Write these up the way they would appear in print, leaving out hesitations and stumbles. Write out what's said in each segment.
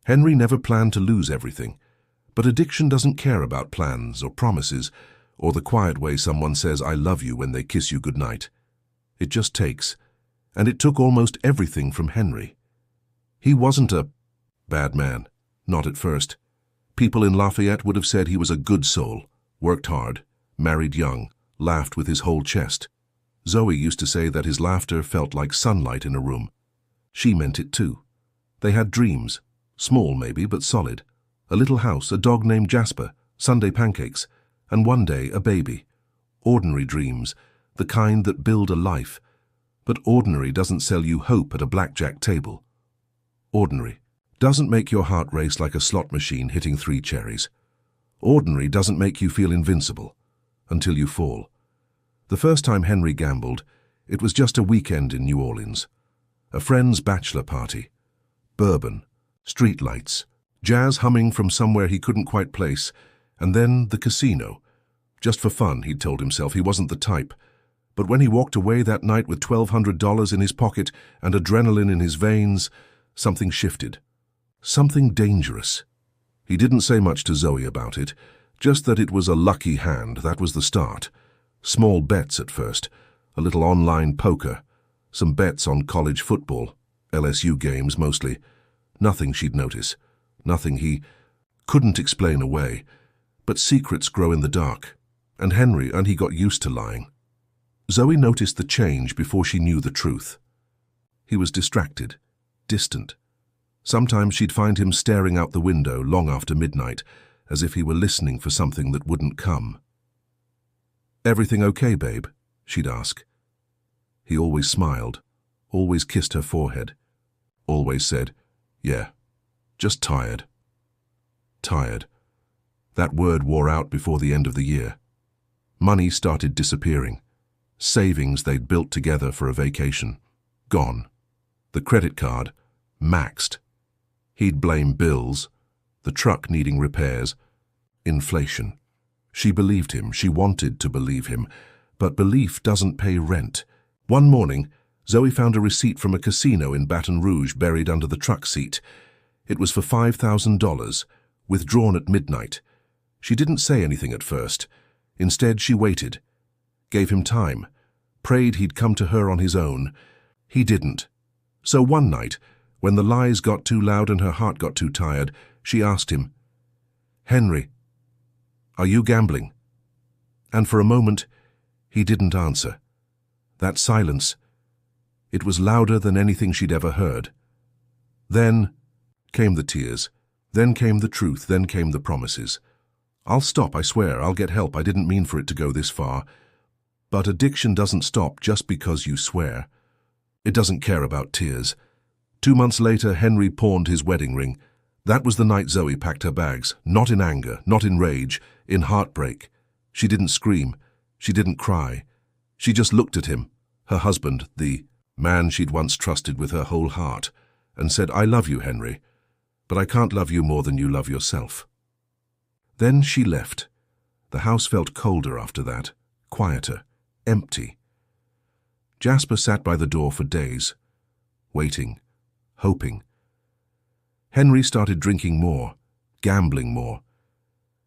Henry never planned to lose everything, but addiction doesn't care about plans or promises or the quiet way someone says I love you when they kiss you goodnight. It just takes, and it took almost everything from Henry. He wasn't a bad man, not at first. People in Lafayette would have said he was a good soul, worked hard, married young, laughed with his whole chest. Zoe used to say that his laughter felt like sunlight in a room. She meant it too. They had dreams, small maybe, but solid. A little house, a dog named Jasper, Sunday pancakes, and one day a baby. Ordinary dreams, the kind that build a life. But ordinary doesn't sell you hope at a blackjack table. Ordinary doesn't make your heart race like a slot machine hitting 3 cherries. Ordinary doesn't make you feel invincible until you fall. The first time Henry gambled, it was just a weekend in New Orleans. A friend's bachelor party. Bourbon, streetlights, jazz humming from somewhere he couldn't quite place, and then the casino. Just for fun, he'd told himself he wasn't the type. But when he walked away that night with $1,200 in his pocket and adrenaline in his veins, something shifted. Something dangerous. He didn't say much to Zoe about it, just that it was a lucky hand, that was the start. Small bets at first, a little online poker, some bets on college football, LSU games mostly. Nothing she'd notice, nothing he couldn't explain away. But secrets grow in the dark, and he got used to lying. Zoe noticed the change before she knew the truth. He was distracted, distant. Sometimes she'd find him staring out the window long after midnight, as if he were listening for something that wouldn't come. "Everything okay, babe?" she'd ask. He always smiled, always kissed her forehead, always said, "Yeah, just tired." Tired. That word wore out before the end of the year. Money started disappearing. Savings they'd built together for a vacation. Gone. The credit card, maxed. He'd blame bills, the truck needing repairs, inflation. She believed him, she wanted to believe him, but belief doesn't pay rent. One morning, Zoe found a receipt from a casino in Baton Rouge buried under the truck seat. It was for $5,000, withdrawn at midnight. She didn't say anything at first. Instead, she waited, gave him time, prayed he'd come to her on his own. He didn't. So one night, when the lies got too loud and her heart got too tired, she asked him, "Henry, are you gambling?" And for a moment, he didn't answer. That silence, it was louder than anything she'd ever heard. Then came the tears, then came the truth, then came the promises. "I'll stop, I swear, I'll get help, I didn't mean for it to go this far." But addiction doesn't stop just because you swear. It doesn't care about tears. 2 months later, Henry pawned his wedding ring. That was the night Zoe packed her bags, not in anger, not in rage, in heartbreak. She didn't scream. She didn't cry. She just looked at him, her husband, the man she'd once trusted with her whole heart, and said, "I love you, Henry, but I can't love you more than you love yourself." Then she left. The house felt colder after that, quieter, empty. Jasper sat by the door for days, waiting, hoping. Henry started drinking more, gambling more.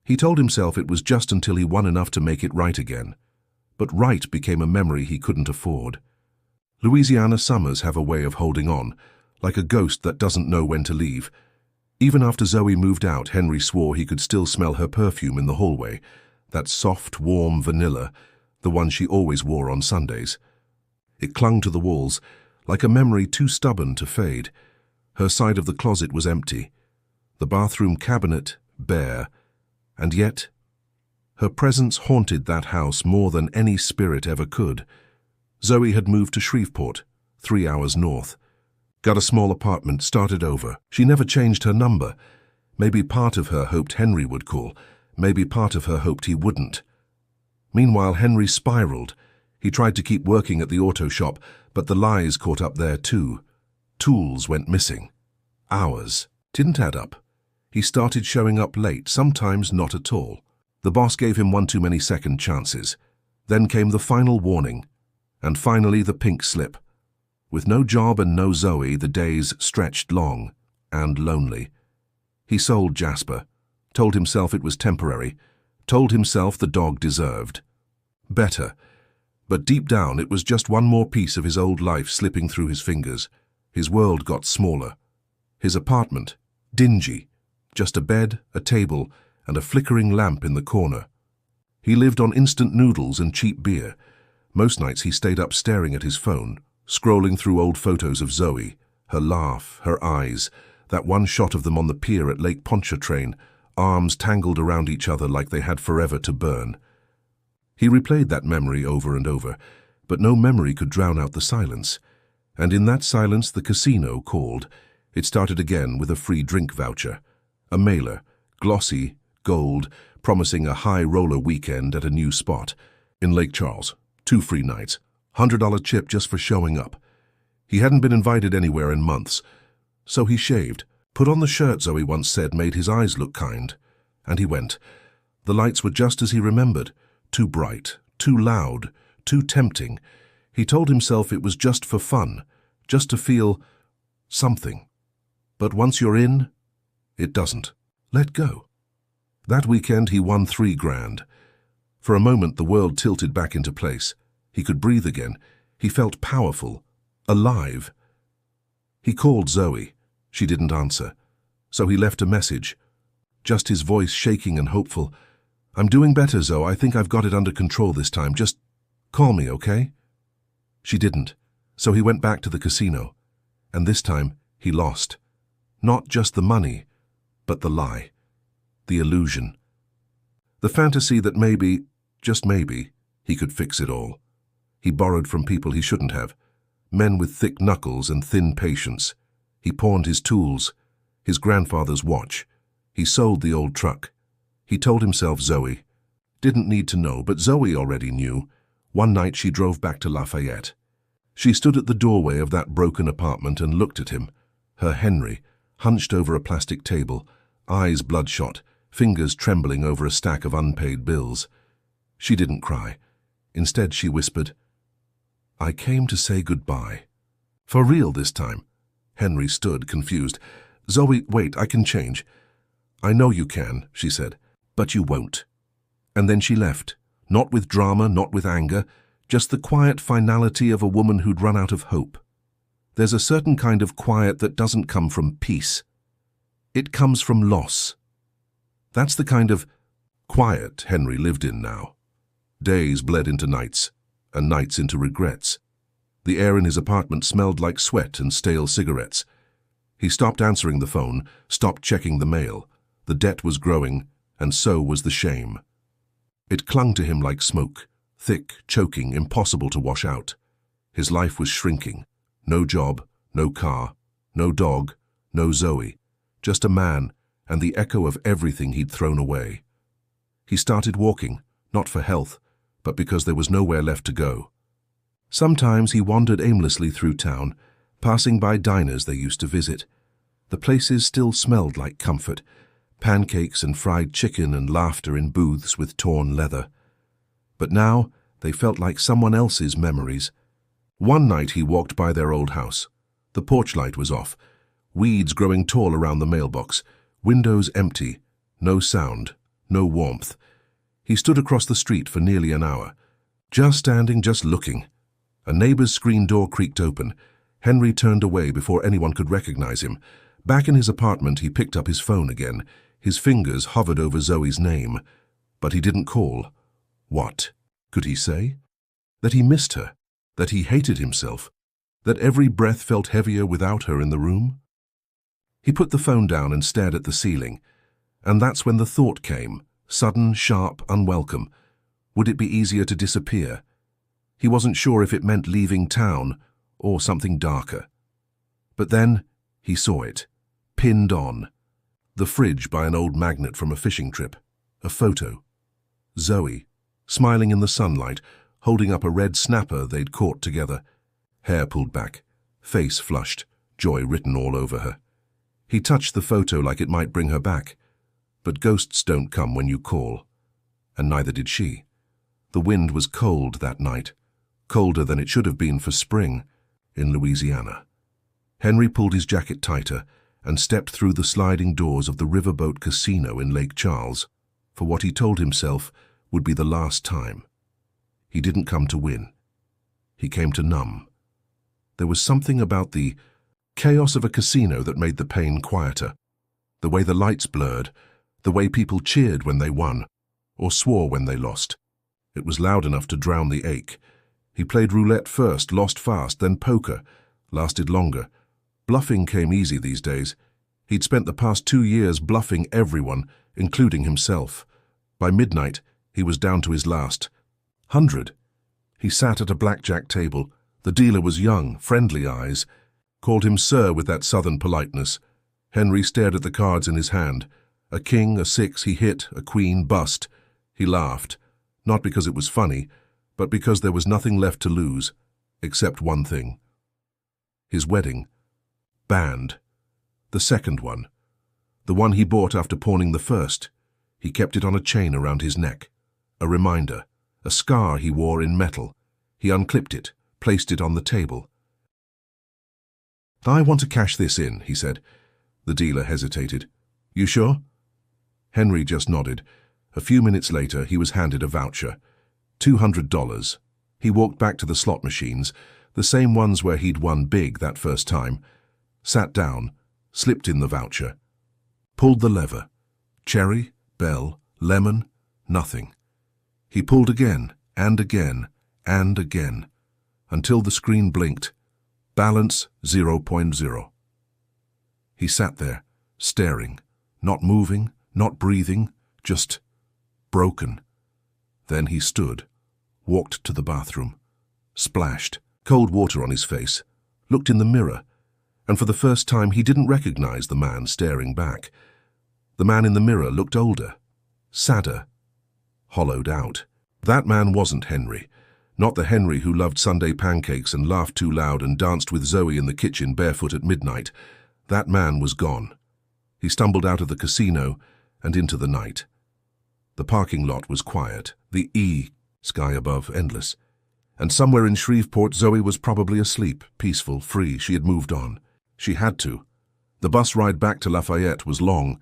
He told himself it was just until he won enough to make it right again. But right became a memory he couldn't afford. Louisiana summers have a way of holding on, like a ghost that doesn't know when to leave. Even after Zoe moved out, Henry swore he could still smell her perfume in the hallway, that soft, warm vanilla, the one she always wore on Sundays. It clung to the walls, like a memory too stubborn to fade. Her side of the closet was empty, the bathroom cabinet bare, and yet her presence haunted that house more than any spirit ever could. Zoe had moved to Shreveport, 3 hours north. Got a small apartment, started over. She never changed her number. Maybe part of her hoped Henry would call. Maybe part of her hoped he wouldn't. Meanwhile, Henry spiraled. He tried to keep working at the auto shop, but the lies caught up there too. Tools went missing. Hours. Didn't add up. He started showing up late, sometimes not at all. The boss gave him one too many second chances. Then came the final warning. And finally the pink slip. With no job and no Zoe, the days stretched long and lonely. He sold Jasper, told himself it was temporary, told himself the dog deserved better. But deep down it was just one more piece of his old life slipping through his fingers. His world got smaller. His apartment, dingy, just a bed, a table, and a flickering lamp in the corner. He lived on instant noodles and cheap beer. Most nights he stayed up staring at his phone, scrolling through old photos of Zoe, her laugh, her eyes, that one shot of them on the pier at Lake Pontchartrain, arms tangled around each other like they had forever to burn. He replayed that memory over and over, but no memory could drown out the silence. And in that silence the casino called. It started again with a free drink voucher. A mailer, glossy, gold, promising a high roller weekend at a new spot. In Lake Charles, 2 free nights, $100 chip just for showing up. He hadn't been invited anywhere in months. So he shaved, put on the shirt Zoe once said made his eyes look kind. And he went. The lights were just as he remembered. Too bright, too loud, too tempting. He told himself it was just for fun, just to feel something. But once you're in, it doesn't. Let go. That weekend he won $3 grand. For a moment the world tilted back into place. He could breathe again. He felt powerful, alive. He called Zoe. She didn't answer. So he left a message. Just his voice shaking and hopeful. "I'm doing better, Zoe. I think I've got it under control this time. Just call me, okay?" She didn't. So he went back to the casino. And this time he lost. Not just the money, but the lie. The illusion. The fantasy that maybe, just maybe, he could fix it all. He borrowed from people he shouldn't have. Men with thick knuckles and thin patience. He pawned his tools, his grandfather's watch. He sold the old truck. He told himself Zoe didn't need to know, but Zoe already knew. One night she drove back to Lafayette. She stood at the doorway of that broken apartment and looked at him. Her Henry, hunched over a plastic table, eyes bloodshot, fingers trembling over a stack of unpaid bills. She didn't cry. Instead she whispered, "I came to say goodbye." For real this time. Henry stood, confused. "Zoe, wait, I can change." "I know you can," she said, "but you won't." And then she left, not with drama, not with anger, just the quiet finality of a woman who'd run out of hope. There's a certain kind of quiet that doesn't come from peace. It comes from loss. That's the kind of quiet Henry lived in now. Days bled into nights, and nights into regrets. The air in his apartment smelled like sweat and stale cigarettes. He stopped answering the phone, stopped checking the mail. The debt was growing, and so was the shame. It clung to him like smoke, thick, choking, impossible to wash out. His life was shrinking. No job, no car, no dog, no Zoe. Just a man and the echo of everything he'd thrown away. He started walking, not for health, but because there was nowhere left to go. Sometimes he wandered aimlessly through town, passing by diners they used to visit. The places still smelled like comfort, pancakes and fried chicken and laughter in booths with torn leather. But now they felt like someone else's memories. One night he walked by their old house. The porch light was off, weeds growing tall around the mailbox, windows empty, no sound, no warmth. He stood across the street for nearly an hour, just standing, just looking. A neighbor's screen door creaked open. Henry turned away before anyone could recognize him. Back in his apartment, he picked up his phone again. His fingers hovered over Zoe's name. But he didn't call. What could he say? That he missed her, that he hated himself, that every breath felt heavier without her in the room? He put the phone down and stared at the ceiling. And that's when the thought came, sudden, sharp, unwelcome. Would it be easier to disappear? He wasn't sure if it meant leaving town or something darker. But then he saw it, pinned on. The fridge by an old magnet from a fishing trip. A photo. Zoe, smiling in the sunlight, holding up a red snapper they'd caught together. Hair pulled back, face flushed, joy written all over her. He touched the photo like it might bring her back. But ghosts don't come when you call. And neither did she. The wind was cold that night. Colder than it should have been for spring in Louisiana. Henry pulled his jacket tighter and stepped through the sliding doors of the riverboat casino in Lake Charles for what he told himself would be the last time. He didn't come to win. He came to numb. There was something about the chaos of a casino that made the pain quieter. The way the lights blurred, the way people cheered when they won, or swore when they lost. It was loud enough to drown the ache. He played roulette first, lost fast, then poker, lasted longer. Bluffing came easy these days. He'd spent the past 2 years bluffing everyone, including himself. By midnight, he was down to his last 100. He sat at a blackjack table. The dealer was young, friendly eyes, called him sir with that southern politeness. Henry stared at the cards in his hand. A king, a six, he hit, a queen, bust. He laughed, not because it was funny, but because there was nothing left to lose, except one thing. His wedding. Banned. The second one. The one he bought after pawning the first. He kept it on a chain around his neck. A reminder. A scar he wore in metal. He unclipped it, placed it on the table. "I want to cash this in," he said. The dealer hesitated. "You sure?" Henry just nodded. A few minutes later, he was handed a voucher. $200. He walked back to the slot machines, the same ones where he'd won big that first time, sat down, slipped in the voucher, pulled the lever. Cherry, bell, lemon, nothing. He pulled again, and again, and again, until the screen blinked. Balance 0.0. He sat there, staring, not moving, not breathing, just broken. Then he stood, walked to the bathroom, splashed, cold water on his face, looked in the mirror, and for the first time he didn't recognize the man staring back. The man in the mirror looked older, sadder, hollowed out. That man wasn't Henry, not the Henry who loved Sunday pancakes and laughed too loud and danced with Zoe in the kitchen barefoot at midnight. That man was gone. He stumbled out of the casino and into the night. The parking lot was quiet, the sky above endless. And somewhere in Shreveport, Zoe was probably asleep, peaceful, free. She had moved on. She had to. The bus ride back to Lafayette was long.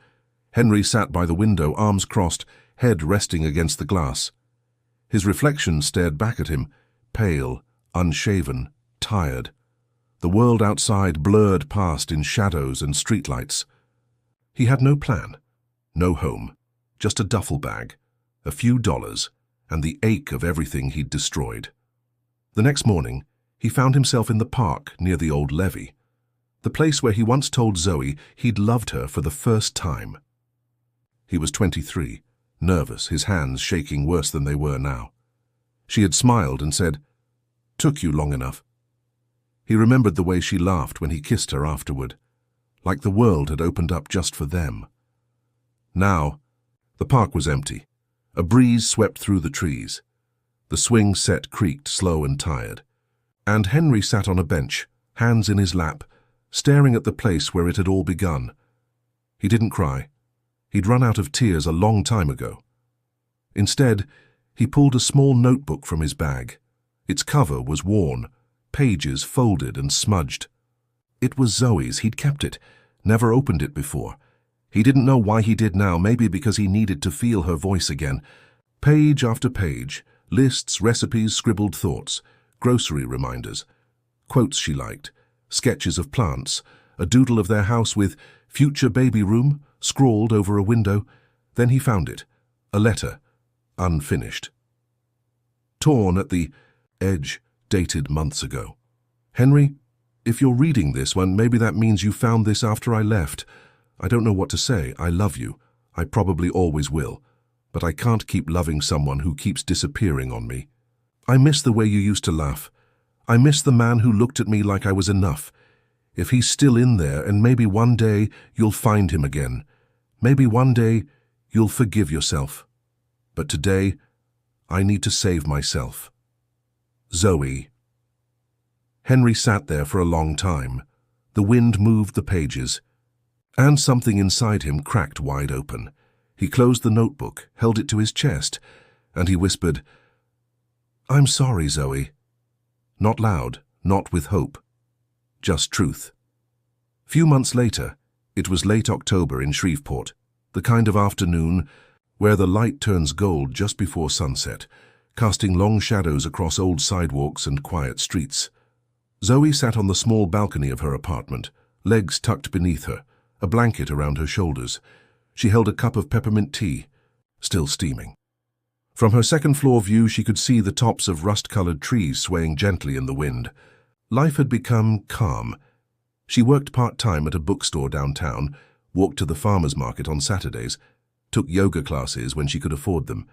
Henry sat by the window, arms crossed, head resting against the glass. His reflection stared back at him, pale, unshaven, tired. The world outside blurred past in shadows and streetlights. He had no plan, no home, just a duffel bag, a few dollars, and the ache of everything he'd destroyed. The next morning, he found himself in the park near the old levee, the place where he once told Zoe he'd loved her for the first time. He was 23, nervous, his hands shaking worse than they were now. She had smiled and said, "Took you long enough." He remembered the way she laughed when he kissed her afterward, like the world had opened up just for them. Now, the park was empty. A breeze swept through the trees. The swing set creaked, slow and tired. And Henry sat on a bench, hands in his lap, staring at the place where it had all begun. He didn't cry. He'd run out of tears a long time ago. Instead, he pulled a small notebook from his bag. Its cover was worn, pages folded and smudged. It was Zoe's. He'd kept it, never opened it before. He didn't know why he did now, maybe because he needed to feel her voice again. Page after page, lists, recipes, scribbled thoughts, grocery reminders, quotes she liked, sketches of plants, a doodle of their house with "future baby room" scrawled over a window. Then he found it, a letter, unfinished. Torn at the edge, dated months ago. "Henry, if you're reading this one, maybe that means you found this after I left. I don't know what to say. I love you. I probably always will. But I can't keep loving someone who keeps disappearing on me. I miss the way you used to laugh. I miss the man who looked at me like I was enough. If he's still in there, and maybe one day you'll find him again. Maybe one day you'll forgive yourself. But today, I need to save myself. Zoe." Henry sat there for a long time. The wind moved the pages, and something inside him cracked wide open. He closed the notebook, held it to his chest, and he whispered, "I'm sorry, Zoe." Not loud, not with hope. Just truth. Few months later, It was late October in Shreveport, the kind of afternoon where the light turns gold just before sunset, casting long shadows across old sidewalks and quiet streets. Zoe sat on the small balcony of her apartment, legs tucked beneath her, a blanket around her shoulders. She held a cup of peppermint tea, still steaming. From her second-floor view, she could see the tops of rust-colored trees swaying gently in the wind. Life had become calm. She worked part-time at a bookstore downtown, walked to the farmers market on Saturdays, took yoga classes when she could afford them.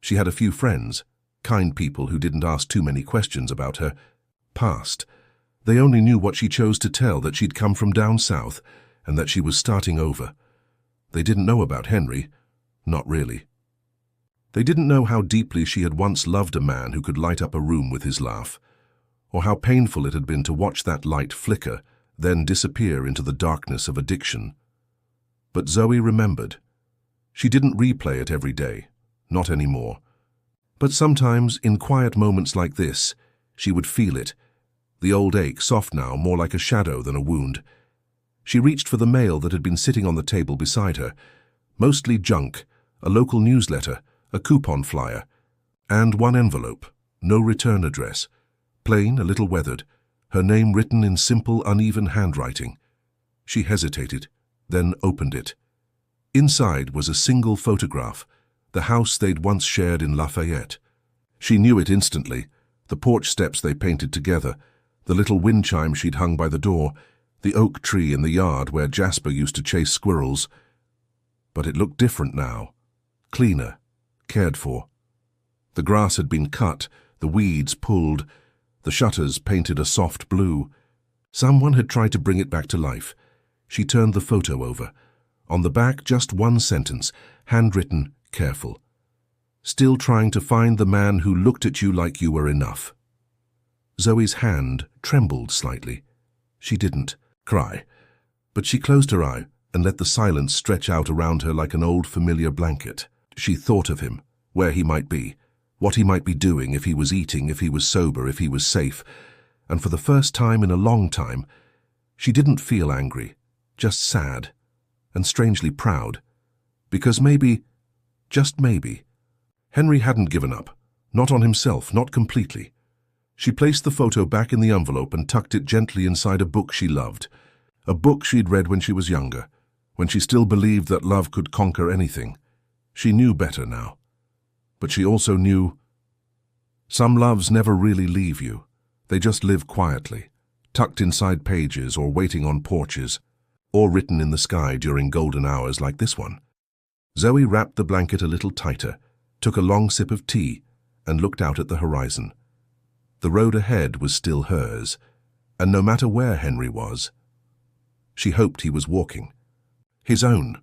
She had a few friends, kind people who didn't ask too many questions about her past. They only knew what she chose to tell, that she'd come from down south and that she was starting over. They didn't know about Henry. Not really. They didn't know how deeply she had once loved a man who could light up a room with his laugh, or how painful it had been to watch that light flicker, then disappear into the darkness of addiction. But Zoe remembered. She didn't replay it every day, not anymore. But sometimes, in quiet moments like this, she would feel it, the old ache, soft now, more like a shadow than a wound. She reached for the mail that had been sitting on the table beside her, mostly junk, a local newsletter, a coupon flyer, and one envelope, no return address, plain, a little weathered, her name written in simple, uneven handwriting. She hesitated, then opened it. Inside was a single photograph, the house they'd once shared in Lafayette. She knew it instantly, the porch steps they painted together, the little wind chime she'd hung by the door, the oak tree in the yard where Jasper used to chase squirrels. But it looked different now, cleaner, cared for. The grass had been cut, the weeds pulled, the shutters painted a soft blue. Someone had tried to bring it back to life. She turned the photo over. On the back, just one sentence, handwritten, careful. Still trying to find the man who looked at you like you were enough. Zoe's hand trembled slightly. She didn't cry, but she closed her eye and let the silence stretch out around her like an old familiar blanket. She thought of him, where he might be, what he might be doing, if he was eating, if he was sober, if he was safe. And for the first time in a long time, she didn't feel angry, just sad, and strangely proud. Because maybe, just maybe, Henry hadn't given up, not on himself, not completely. She placed the photo back in the envelope and tucked it gently inside a book she loved, a book she'd read when she was younger, when she still believed that love could conquer anything. She knew better now. But she also knew some loves never really leave you. They just live quietly, tucked inside pages or waiting on porches, or written in the sky during golden hours like this one. Zoe wrapped the blanket a little tighter, took a long sip of tea, and looked out at the horizon. The road ahead was still hers, and no matter where Henry was, she hoped he was walking. His own.